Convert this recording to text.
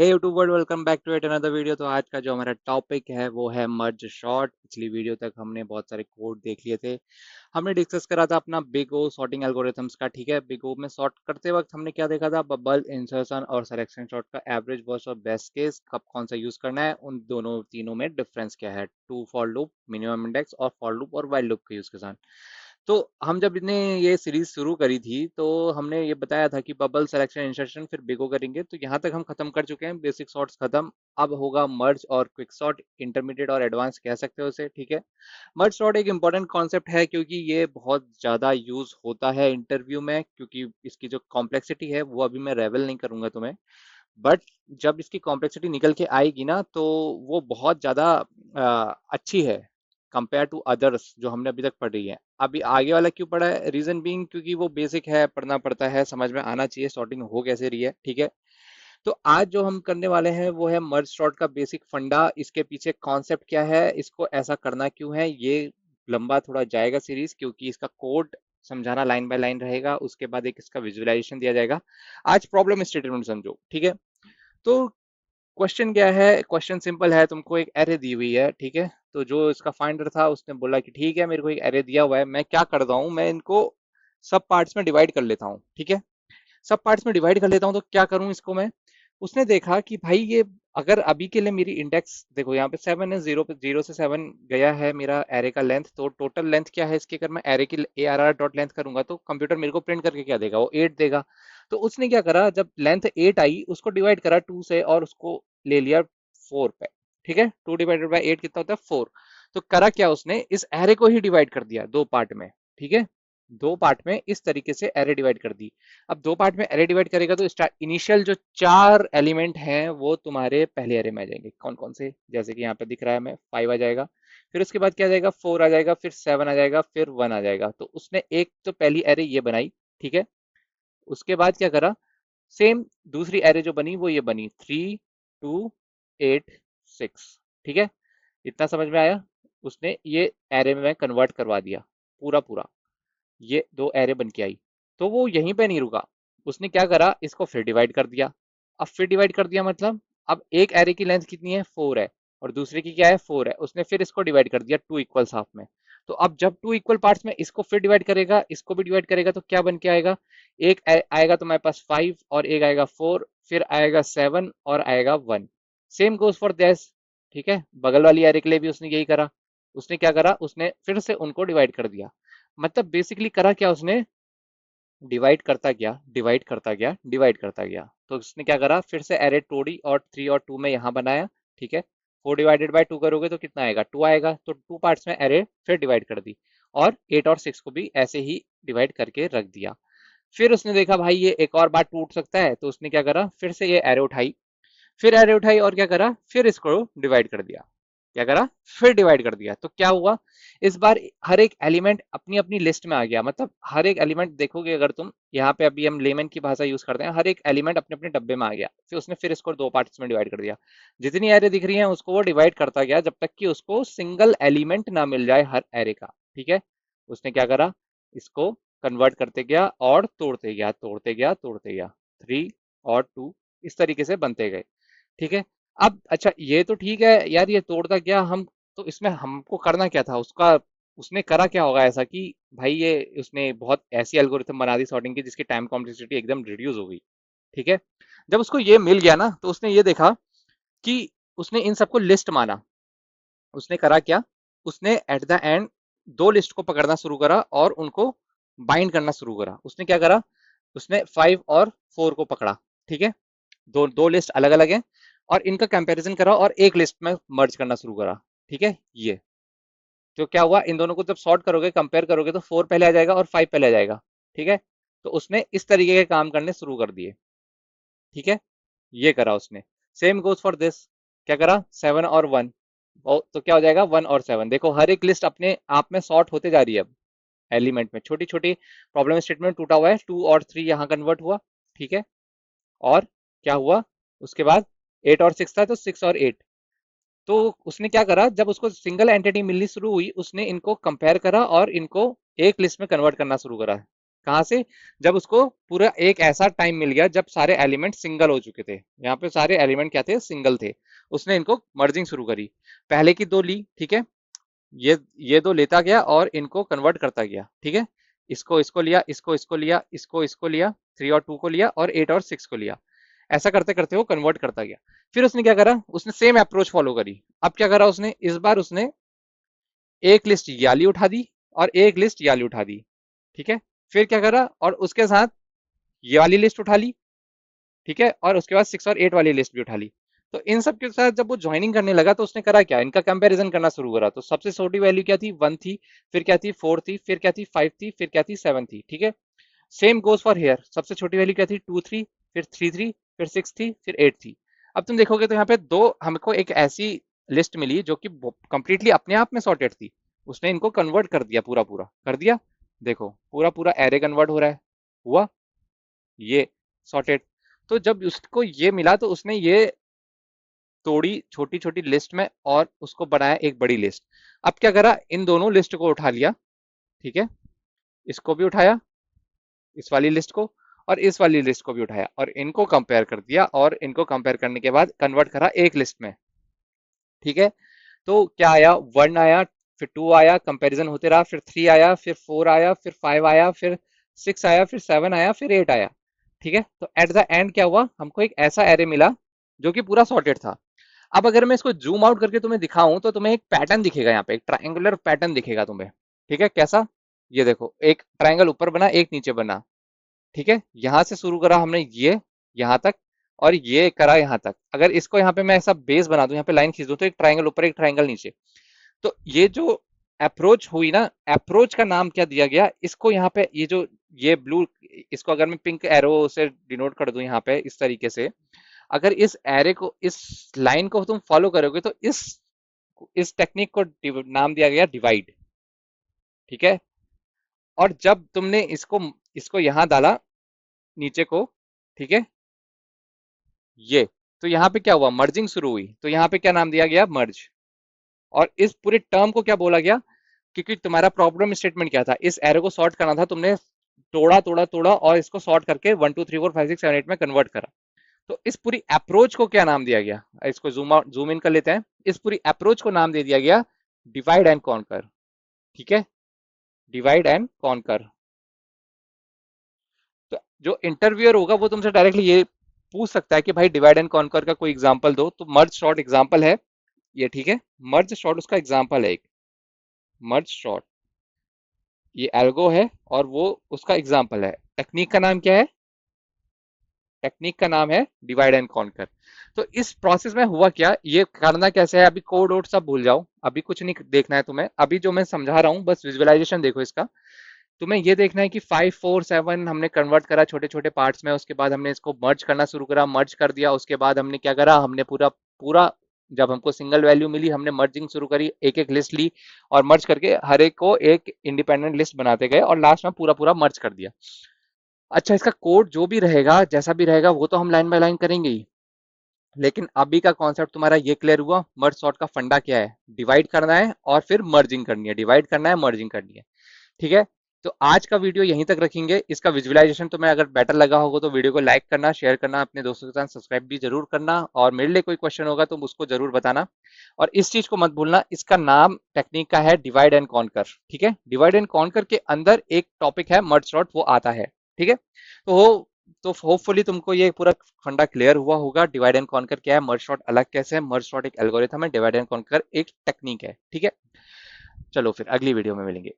Hey YouTube world, welcome back to at another video. तो आज का जो हमारा टॉपिक है वो है मर्ज शॉर्ट। पिछली वीडियो तक हमने बहुत सारे कोड देख लिए थे। हमने डिस्कस करा था अपना बिग ओ सॉर्टिंग एल्गोरिथम्स का। ठीक है, बिग ओ में सॉर्ट करते वक्त हमने क्या देखा था, बबल, इंसर्शन और सिलेक्शन शॉर्ट का एवरेज, वर्स्ट और बेस्ट केस कब कौन सा यूज करना है, उन दोनों तीनों में डिफरेंस क्या है, two for loop, minimum index और फॉर लूप और वाइल लूप के यूज के साथ। तो हम जब ने ये सीरीज शुरू करी थी तो हमने ये बताया था कि बबल, सिलेक्शन, इंसर्शन फिर बिगो करेंगे। तो यहाँ तक हम खत्म कर चुके हैं, बेसिक सॉर्ट्स खत्म। अब होगा मर्ज और क्विक सॉर्ट, इंटरमीडिएट और एडवांस कह सकते हो उसे। ठीक है, मर्ज सॉर्ट एक इंपॉर्टेंट कॉन्सेप्ट है क्योंकि ये बहुत ज़्यादा यूज होता है इंटरव्यू में, क्योंकि इसकी जो कॉम्प्लेक्सिटी है वो अभी मैं रेवल नहीं करूंगा तुम्हें। बट जब इसकी कॉम्प्लेक्सिटी निकल के आएगी ना तो वो बहुत ज़्यादा अच्छी है कंपेयर टू अदर्स जो हमने अभी तक पढ़ी है। अभी आगे वाला क्यों पढ़ा है, रीजन बीइंग क्योंकि वो बेसिक है, पढ़ना पड़ता है, समझ में आना चाहिए सॉर्टिंग हो कैसे रही है। ठीक है, तो आज जो हम करने वाले हैं वो है मर्ज सॉर्ट का बेसिक फंडा, इसके पीछे कॉन्सेप्ट क्या है, इसको ऐसा करना क्यों है। ये लंबा थोड़ा जाएगा सीरीज, क्योंकि इसका कोड समझाना लाइन बाय लाइन रहेगा, उसके बाद एक इसका विजुअलाइजेशन दिया जाएगा। आज प्रॉब्लम स्टेटमेंट समझो। ठीक है, तो क्वेश्चन क्या है, क्वेश्चन सिंपल है। तुमको एक एरे दी हुई है, ठीक है। तो जो इसका फाइंडर था उसने बोला कि ठीक है, मेरे को एक एरे दिया हुआ है, मैं क्या करता हूँ, मैं इनको सब पार्ट्स में डिवाइड कर लेता हूँ। ठीक है, सब पार्ट्स में डिवाइड कर लेता हूँ। तो क्या करूँ इसको मैं, उसने देखा कि भाई ये अगर अभी के लिए मेरी इंडेक्स देखो, यहाँ पे 7 है, जीरो पे, 0 से 7 गया है मेरा एरे का लेंथ। तो टोटल लेंथ क्या है इसकी, अगर मैं एरे की A R R dot length करूंगा तो कंप्यूटर मेरे को प्रिंट करके क्या देगा, वो 8 देगा। तो उसने क्या करा, जब लेंथ 8 आई उसको डिवाइड करा 2 से और उसको ले लिया 4 पे। ठीक है, 2 डिवाइडेड बाई 8 कितना होता है, 4। तो करा क्या, उसने इस एरे को ही डिवाइड कर दिया दो पार्ट में। ठीक है, दो पार्ट में इस तरीके से एरे डिवाइड कर दी। अब दो पार्ट में एरे डिवाइड करेगा तो इनिशियल जो 4 एलिमेंट हैं वो तुम्हारे पहले एरे में आ जाएंगे। कौन कौन से, जैसे कि यहाँ पे दिख रहा है हमें, 5 आ जाएगा, फिर उसके बाद क्या आ जाएगा, 4 आ जाएगा, फिर 7 आ जाएगा, फिर 1 आ जाएगा। तो उसने एक तो पहली एरे ये बनाई। ठीक है, उसके बाद क्या करा, सेम दूसरी एरे जो बनी वो ये बनी, 3 2 8 6। ठीक है, इतना समझ में आया। उसने ये एरे में कन्वर्ट करवा दिया पूरा पूरा, ये दो एरे बन के आई। तो वो यहीं पे नहीं रुका, उसने क्या करा, इसको फिर डिवाइड कर दिया। अब फिर डिवाइड कर दिया मतलब, अब एक एरे की लेंथ कितनी है, 4 है, और दूसरे की क्या है, 4 है। उसने फिर इसको डिवाइड कर दिया 2 इक्वल हाफ में। तो अब जब 2 इक्वल पार्ट्स में इसको फिर डिवाइड करेगा, इसको भी डिवाइड करेगा, तो क्या बन के आएगा, एक आएगा तुम्हारे पास 5 और एक आएगा 4, फिर आएगा 7 और आएगा 1। Same goes for this. ठीक है, बगल वाली एरे के लिए भी उसने यही करा। उसने क्या करा, उसने फिर से उनको डिवाइड कर दिया। मतलब बेसिकली करा क्या उसने, डिवाइड करता गया, डिवाइड करता गया, डिवाइड करता गया। तो उसने क्या करा, फिर से एरे टोडी और 3 और 2 में यहाँ बनाया। ठीक है, 4 डिवाइडेड बाय 2 करोगे तो कितना आएगा, 2 आएगा। तो 2 पार्ट्स में एरे फिर डिवाइड कर दी, और 8 और 6 को भी ऐसे ही डिवाइड करके रख दिया। फिर उसने देखा भाई ये एक और बार टूट सकता है, तो उसने क्या करा, फिर से ये एरे उठाई, फिर एरे उठाई और क्या करा, फिर इसको डिवाइड कर दिया। क्या करा, फिर डिवाइड कर दिया। तो क्या हुआ, इस बार हर एक एलिमेंट अपनी अपनी लिस्ट में आ गया। मतलब हर एक एलिमेंट देखोगे, अगर तुम यहाँ पे, अभी हम लेमन की भाषा यूज करते हैं, हर एक एलिमेंट अपने अपने डब्बे में आ गया। फिर उसने फिर इसको दो पार्ट्स में डिवाइड कर दिया। जितनी एरे दिख रही हैं उसको वो डिवाइड करता गया, जब तक कि उसको सिंगल एलिमेंट ना मिल जाए हर एरे का। ठीक है, उसने क्या करा, इसको कन्वर्ट करते गया और तोड़ते गया, तोड़ते गया, तोड़ते गया, 3 और 2 इस तरीके से बनते गए। ठीक है, अब अच्छा ये तो ठीक है यार, ये तोड़ता क्या हम, तो इसमें हमको करना क्या था उसका, उसने करा क्या होगा ऐसा कि भाई ये उसने बहुत ऐसी एल्गोरिथम बना दी सॉर्टिंग की जिसकी टाइम कॉम्प्लेक्सिटी एकदम रिड्यूस हो गई। ठीक है, जब उसको ये मिल गया ना तो उसने ये देखा कि उसने इन सबको लिस्ट माना। उसने करा क्या, उसने एट द एंड दो लिस्ट को पकड़ना शुरू करा और उनको बाइंड करना शुरू करा। उसने क्या करा, उसने 5 और 4 को पकड़ा। ठीक है, दो दो लिस्ट अलग अलग हैं, और इनका कंपैरिजन करा और एक लिस्ट में मर्ज करना शुरू करा। ठीक है, ये तो क्या हुआ, इन दोनों को जब सॉर्ट करोगे, कंपेयर करोगे, तो 4 पहले आ जाएगा और 5 पहले आ जाएगा। ठीक है, तो उसने इस तरीके के काम करने शुरू कर दिए। ठीक है, ये करा उसने। सेम गोज फॉर दिस, क्या करा, 7 और 1। तो क्या हो जाएगा, 1 और 7। देखो हर एक लिस्ट अपने आप में सॉर्ट होते जा रही है अब एलिमेंट में, छोटी छोटी प्रॉब्लम स्टेटमेंट टूटा हुआ है, 2 और 3 यहाँ कन्वर्ट हुआ। ठीक है, और क्या हुआ, उसके बाद 8 और 6 था, तो 6 और 8। तो उसने क्या करा, जब उसको सिंगल एंटिटी मिलनी शुरू हुई, उसने इनको कंपेयर करा और इनको एक लिस्ट में कन्वर्ट करना शुरू करा। कहाँ से? जब उसको पूरा एक ऐसा टाइम मिल गया जब सारे एलिमेंट सिंगल हो चुके थे। यहाँ पे सारे एलिमेंट क्या थे? सिंगल थे। उसने इनको मर्जिंग शुरू करी। पहले की दो ली, ठीक है, ये दो लेता गया और इनको कन्वर्ट करता गया, ठीक है। इसको इसको लिया, इसको इसको लिया, इसको इसको लिया, 3 और 2 को लिया और 8 और 6 को लिया। ऐसा करते करते वो कन्वर्ट करता गया। फिर उसने क्या करा? उसने सेम अप्रोच फॉलो करी। अब क्या करा उसने? इस बार उसने एक लिस्ट ये वाली उठा दी और एक लिस्ट ये वाली उठा दी, ठीक है। फिर क्या करा? और उसके साथ ये वाली लिस्ट उठा ली, ठीक है, और उसके बाद 6 और 8 वाली लिस्ट भी उठा ली। तो इन सब के साथ जब वो ज्वाइनिंग करने लगा तो उसने करा क्या? इनका कंपैरिजन करना शुरू करा। तो सबसे छोटी वैल्यू क्या थी? 1 थी। फिर क्या थी? 4 थी। फिर क्या थी? 5 थी। फिर क्या थी? 7 थी, ठीक है। Same goes for here. सबसे छोटी वैल्यू क्या थी? 2 थी। फिर 3 थी। फिर 6 थी। फिर 8 थी। अब तुम देखोगे तो यहाँ पे दो हमको एक ऐसी लिस्ट मिली जो कि कंप्लीटली अपने आप में सॉर्टेड थी। उसने इनको कन्वर्ट कर दिया, पूरा पूरा कर दिया। देखो पूरा पूरा एरे कन्वर्ट हो रहा है। हुआ ये सॉर्टेड। तो जब उसको ये मिला तो उसने ये तोड़ी छोटी छोटी लिस्ट में और उसको बनाया एक बड़ी लिस्ट। अब क्या करा? इन दोनों लिस्ट को उठा लिया, ठीक है, इसको भी उठाया, इस वाली लिस्ट को, और इस वाली लिस्ट को भी उठाया और इनको कंपेयर कर दिया और इनको कंपेयर करने के बाद कन्वर्ट करा एक लिस्ट में, ठीक है। तो क्या आया? 1 आया, फिर 2 आया, कंपैरिजन होते रहा, फिर 3 आया, फिर 4 आया, फिर 5 आया, फिर 6 आया, फिर 7 आया, फिर 8 आया, ठीक है। तो एट द एंड क्या हुआ? हमको एक ऐसा एरे मिला जो कि पूरा सॉर्टेड था। अब अगर मैं इसको जूम आउट करके तुम्हें दिखाऊं तो तुम्हें एक पैटर्न दिखेगा, यहाँ पे एक ट्रायंगुलर पैटर्न दिखेगा तुम्हें, ठीक है। कैसा? ये देखो, एक ट्रायंगल ऊपर बना, एक नीचे बना, ठीक है। यहां से शुरू करा हमने ये यहां तक, और ये करा यहां तक। अगर इसको यहाँ पे मैं ऐसा बेस बना दूं, यहाँ पे लाइन खींच दूं, तो एक ट्रायंगल ऊपर एक ट्रायंगल नीचे। तो ये जो अप्रोच हुई ना, अप्रोच का नाम क्या दिया गया इसको? यहाँ पे ये जो ये ब्लू, इसको अगर मैं पिंक एरो से डिनोट कर दूं यहाँ पे इस तरीके से, अगर इस एरे को, इस लाइन को तुम फॉलो करोगे तो इस टेक्निक को नाम दिया गया डिवाइड, ठीक है। और जब तुमने इसको इसको यहां डाला नीचे को, ठीक है, ये, तो यहाँ पे क्या हुआ? मर्जिंग शुरू हुई। तो यहाँ पे क्या नाम दिया गया? मर्ज। और इस पूरे टर्म को क्या बोला गया? क्योंकि तुम्हारा प्रॉब्लम स्टेटमेंट क्या था? इस एरो को सॉर्ट करना था, तुमने तोड़ा तोड़ा तोड़ा और इसको सॉर्ट करके 1 2 3 4 5 6 7 8 में कन्वर्ट करा। तो इस पूरी अप्रोच को क्या नाम दिया गया? इसको जूम आउट जूम इन कर लेते हैं। इस पूरी अप्रोच को नाम दे दिया गया डिवाइड एंड कॉन्कर, ठीक है, डिवाइड एंड कॉन्कर। तो जो इंटरव्यूअर होगा वो तुमसे डायरेक्टली ये पूछ सकता है कि भाई डिवाइड एंड कॉन्कर का कोई एग्जांपल दो। तो मर्ज शॉर्ट एग्जांपल है ये, ठीक है। मर्ज शॉर्ट उसका एग्जांपल है एक। मर्ज शॉर्ट ये एल्गो है और वो उसका एग्जांपल है। टेक्निक का नाम क्या है? टेक्निक का नाम है डिवाइड एंड कॉन्कर। तो इस प्रोसेस में हुआ क्या, ये करना कैसे है, अभी कोड वोड सब भूल जाओ, अभी कुछ नहीं देखना है तुम्हें। अभी जो मैं समझा रहा हूँ बस विजुअलाइजेशन देखो इसका। तुम्हें ये देखना है कि 5 4 7 हमने कन्वर्ट करा छोटे छोटे पार्ट्स में। उसके बाद हमने इसको मर्ज करना शुरू करा, मर्ज कर दिया। उसके बाद हमने क्या करा? हमने पूरा पूरा, जब हमको सिंगल वैल्यू मिली हमने मर्जिंग शुरू करी, एक एक लिस्ट ली और मर्ज करके हर एक को एक इंडिपेंडेंट लिस्ट बनाते गए और लास्ट में पूरा पूरा मर्ज कर दिया। अच्छा, इसका कोड जो भी रहेगा, जैसा भी रहेगा, वो तो हम लाइन बाय लाइन करेंगे ही। लेकिन अभी का कॉन्सेप्ट तुम्हारा ये क्लियर हुआ? मर्ज सॉर्ट का फंडा क्या है? डिवाइड करना है और फिर मर्जिंग करनी है, डिवाइड करना है, मर्जिंग करनी है, ठीक है। तो आज का वीडियो यहीं तक रखेंगे। इसका विजुअलाइजेशन तुम्हें अगर बेटर लगा होगा तो वीडियो को लाइक करना, शेयर करना, अपने दोस्तों के साथ सब्सक्राइब भी जरूर करना, और मेरे लिए कोई क्वेश्चन होगा तो उसको जरूर बताना। और इस चीज को मत भूलना, इसका नाम टेक्निक का है डिवाइड एंड कॉन्कर, ठीक है। डिवाइड एंड कॉन्कर के अंदर एक टॉपिक है मर्ज सॉर्ट, वो आता है, ठीक है। तो होपफुली तुमको ये पूरा फंडा क्लियर हुआ होगा। डिवाइड एंड कॉन्कर क्या है, मर्ज सॉर्ट अलग कैसे है, मर्ज सॉर्ट एक एल्गोरिथम है, डिवाइड एंड कॉन्कर एक टेक्निक है, ठीक है। चलो फिर अगली वीडियो में मिलेंगे।